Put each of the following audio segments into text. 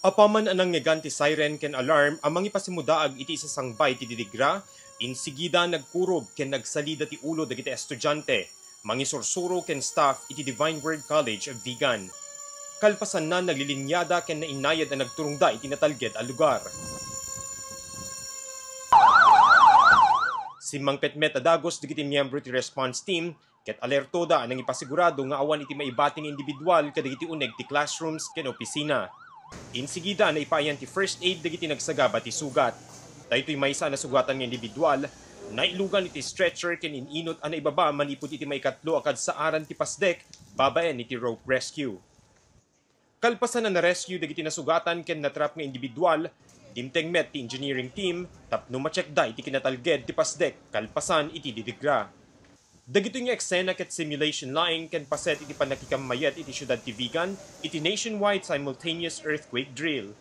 Apaman anang neganti siren ken alarm amang ipasimudaag iti isa sangbay ti didigra, insigida nagkurob ken nagsalida ti ulo dagiti estudyante, mangisursuro ken staff iti Divine Word College of Vigan. Kalpasan na naglilinyada ken nainayad na nagturungda iti natalged a lugar. Si Mang Petmet adagos digiti miyembro ti response team ket alertoda nang ipasigurado nga awan iti maibating individual kadagiti uneg ti classrooms ken opisina. Insigida na ipayan ti first aid dagiti nagsagaba ti sugat. Daytoy maysa na sugatan nga individual, nailugan iti stretcher ken ininot ana ibaba manipud iti maikatlo akad sa aran ti pasdek, babaen iti rope rescue. Kalpasan na rescue dagiti nasugatan ken natrap nga individual, dimteng met ti engineering team, tapno ma-check da iti kinatalged ti pasdek, kalpasan iti didigra. Dagito nga eksena ket simulation laing ken paset iti panakikamayat iti syudad ti Vigan, iti nationwide simultaneous earthquake drill.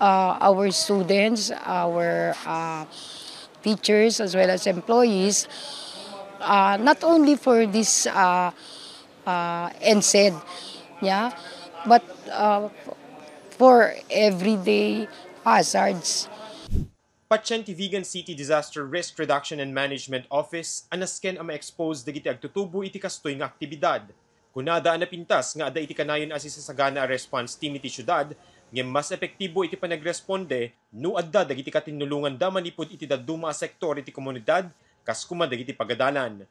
Our students, our teachers, as well as employees, not only for this NSED, yeah, but for everyday hazards. Patyan ti Vigan City Disaster Risk Reduction and Management Office anasken ang ma-expose dagiti agtutubo iti kastoy nga aktibidad. Kunada na pintas nga ada iti kanayon asisasagana a response team iti syudad, nga mas epektibo iti panagresponde no adda dagiti katinulungan da manipud iti dadduma a sektor iti komunidad kas kuma dagiti pagadalan.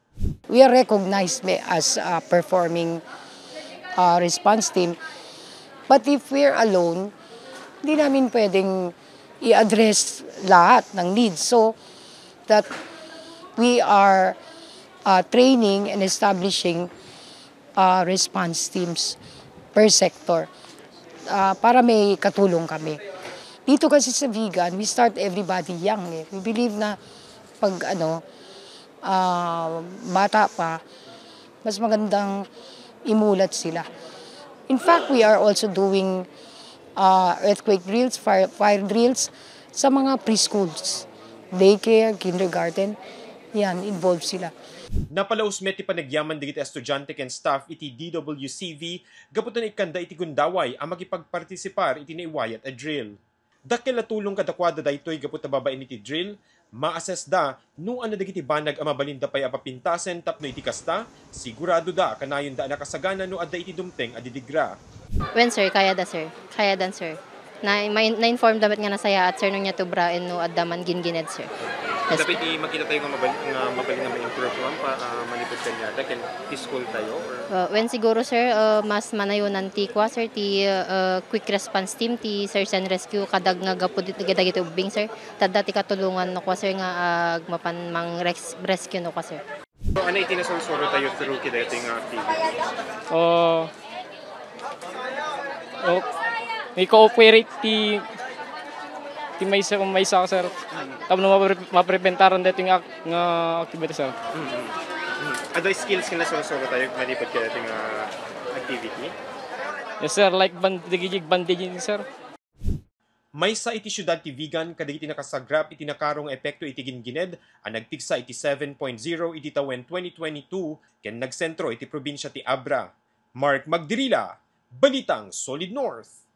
We are recognized as a performing response team, but if we're alone, hindi namin pwedeng i-address lahat ng needs. So that we are training and establishing response teams per sector para may katulong kami. Dito kasi sa Vigan, we start everybody young. We believe na pag bata pa, mas magandang imulat sila. In fact, we are also doing earthquake drills, fire drills sa mga preschools, daycare, kindergarten. Yan, involved sila. Napalaos met ti panagyaman digiti estudyante ken staff iti DWCV gaputan ikanda iti gundaway ang makipagpartisipar iti naiwayat a drill. Dakkel tulong kadakwada daytoy gaput babaen iti drill, ma-assess da no ano dagiti banag a mabalinda pay apapintasen tapno iti kasta, sigurado da kanayon da nakasagana no adda iti dumteng a didigra. When sir, kaya da sir. Kaya dan sir. Na-inform dapat nga nasaya at sir nung niya tubrain no addaman gingined sir. Yes. Dapat makita tayo nga mabaling nga ma-improve pa manipod kanya. Dahil school tayo? When siguro sir, mas manayunan ti kwa sir, ti quick response team, ti search and rescue, kadag nga gapod iti ubing sir. Tadda ti katulungan no kwa sir nga agmapan mang rescue no kwa sir. So ano itinasolsoro tayo through kida ito yung activity? May cooperate ti maysa ka sir. Tapno mapreventaran dito nga activity sir. Ano skills ka nasolsoro tayo malipad kida ito yung activity? Yes sir, like bandaging sir. Maysa iti syudad ti Vigan kadagiti nakasagrap iti nakarong epekto iti gingined ang nagpigsa iti 7.0 iti tawen 2022 ken nagsentro iti probinsya ti Abra. Mark Magdirila, Balitang Solid North.